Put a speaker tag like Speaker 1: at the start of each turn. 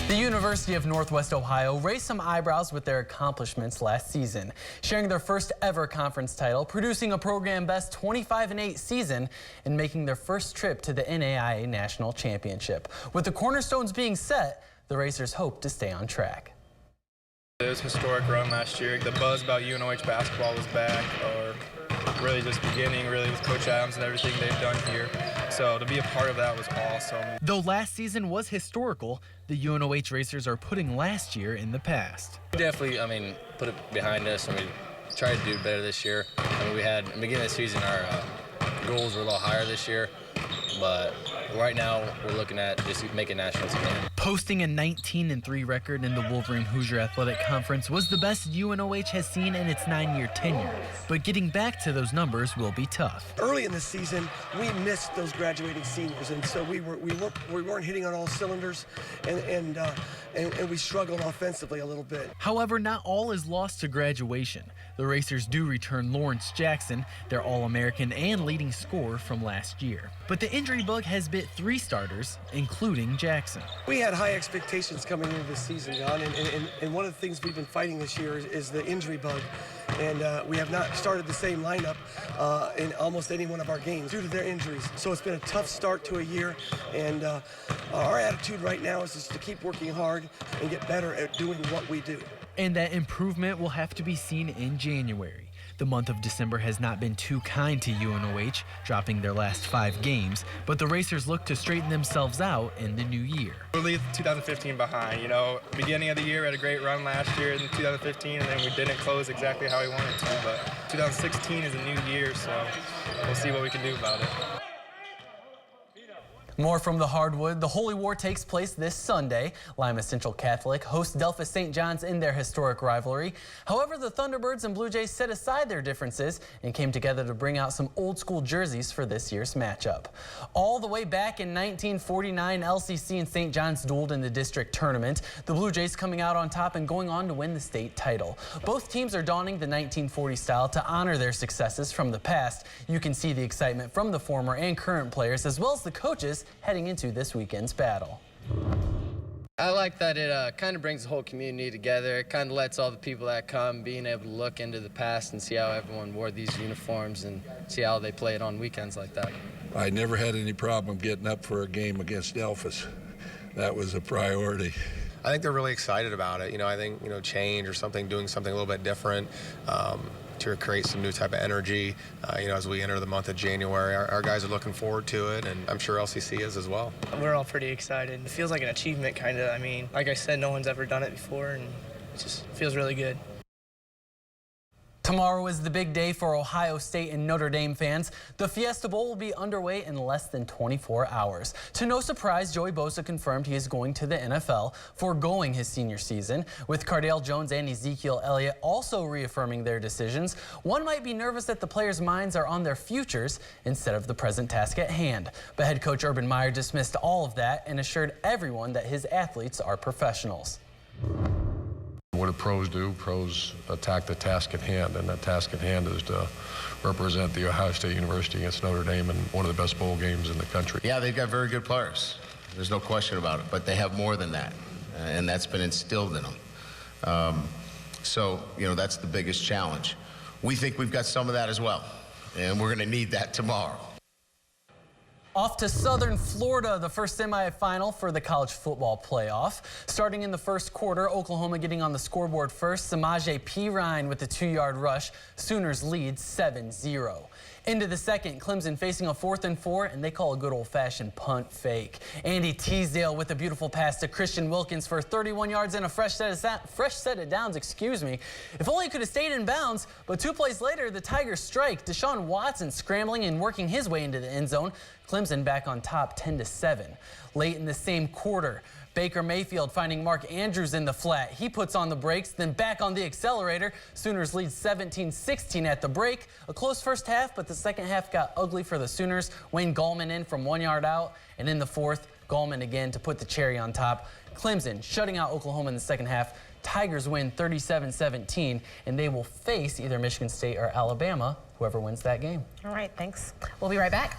Speaker 1: The University of Northwest Ohio raised some eyebrows with their accomplishments last season, sharing their first ever conference title, producing a program best 25-8 season, and making their first trip to the NAIA National Championship. With the cornerstones being set, the Racers hope to stay on track.
Speaker 2: It was a historic run last year. The buzz about UNOH basketball was back, or really just beginning, really, with Coach Adams and everything they've done here. So to be a part of that was awesome.
Speaker 1: Though last season was historical, the UNOH Racers are putting last year in the past.
Speaker 3: Definitely, put it behind us, and we tried to do better this year. We had, in the beginning of the season, our goals were a little higher this year, but right now we're looking at just making nationals again.
Speaker 1: Posting a 19-3 record in the Wolverine Hoosier Athletic Conference was the best UNOH has seen in its 9-year tenure, but getting back to those numbers will be tough.
Speaker 4: Early in the season, we missed those graduating seniors, and so we weren't hitting on all cylinders, and we struggled offensively a little bit.
Speaker 1: However, not all is lost to graduation. The Racers do return Lawrence Jackson, their All-American and leading scorer from last year. But the injury bug has bit 3 starters, including Jackson.
Speaker 4: We had high expectations coming into this season, John, and one of the things we've been fighting this year is the injury bug. And we have not started the same lineup in almost any one of our games due to their injuries. So it's been a tough start to a year, and our attitude right now is just to keep working hard and get better at doing what we do.
Speaker 1: And that improvement will have to be seen in January. The month of December has not been too kind to UNOH, dropping their last 5 games, but the Racers look to straighten themselves out in the new year.
Speaker 2: We'll leave 2015 behind. Beginning of the year, we had a great run last year in 2015, and then we didn't close exactly how we wanted to, but 2016 is a new year, so we'll see what we can do about it. More from the hardwood. The Holy War takes place this Sunday. Lima Central Catholic hosts Delphus St. John's in their historic rivalry. However, the Thunderbirds and Blue Jays set aside their differences and came together to bring out some old school jerseys for this year's matchup. All the way back in 1949, LCC and St. John's dueled in the district tournament. The Blue Jays coming out on top and going on to win the state title. Both teams are donning the 1940 style to honor their successes from the past. You can see the excitement from the former and current players as well as the coaches heading into this weekend's battle.
Speaker 3: I like that it kind of brings the whole community together. It kind of lets all the people that come being able to look into the past and see how everyone wore these uniforms and see how they played on weekends like that.
Speaker 5: I never had any problem getting up for a game against Delphus. That was a priority.
Speaker 6: I think they're really excited about it. I think, change or something, doing something a little bit different to create some new type of energy, as we enter the month of January. Our guys are looking forward to it, and I'm sure LCC is as well.
Speaker 7: We're all pretty excited. It feels like an achievement, kind of. Like I said, no one's ever done it before, and it just feels really good.
Speaker 1: Tomorrow is the big day for Ohio State and Notre Dame fans. The Fiesta Bowl will be underway in less than 24 hours. To no surprise, Joey Bosa confirmed he is going to the NFL, foregoing his senior season. With Cardale Jones and Ezekiel Elliott also reaffirming their decisions, one might be nervous that the players' minds are on their futures instead of the present task at hand. But head coach Urban Meyer dismissed all of that and assured everyone that his athletes are professionals.
Speaker 8: What do pros do? Pros attack the task at hand, and that task at hand is to represent the Ohio State University against Notre Dame in one of the best bowl games in the country.
Speaker 9: Yeah, they've got very good players. There's no question about it, but they have more than that, and that's been instilled in them. So, that's the biggest challenge. We think we've got some of that as well, and we're going to need that tomorrow.
Speaker 1: Off to Southern Florida, the first semifinal for the college football playoff. Starting in the first quarter, Oklahoma getting on the scoreboard first. Samaje Perine with the 2-yard rush. Sooners lead 7-0. Into the second, Clemson facing a 4th and 4, and they call a good old-fashioned punt fake. Andy Teasdale with a beautiful pass to Christian Wilkins for 31 yards and a fresh set of downs, If only it could have stayed in bounds, but 2 plays later, the Tigers strike. Deshaun Watson scrambling and working his way into the end zone. Clemson back on top 10-7. Late in the same quarter, Baker Mayfield finding Mark Andrews in the flat. He puts on the brakes, then back on the accelerator. Sooners lead 17-16 at the break. A close first half, but the second half got ugly for the Sooners. Wayne Gallman in from 1 yard out, and in the fourth, Gallman again to put the cherry on top. Clemson shutting out Oklahoma in the second half. Tigers win 37-17, and they will face either Michigan State or Alabama, whoever wins that game.
Speaker 10: All right, thanks. We'll be right back.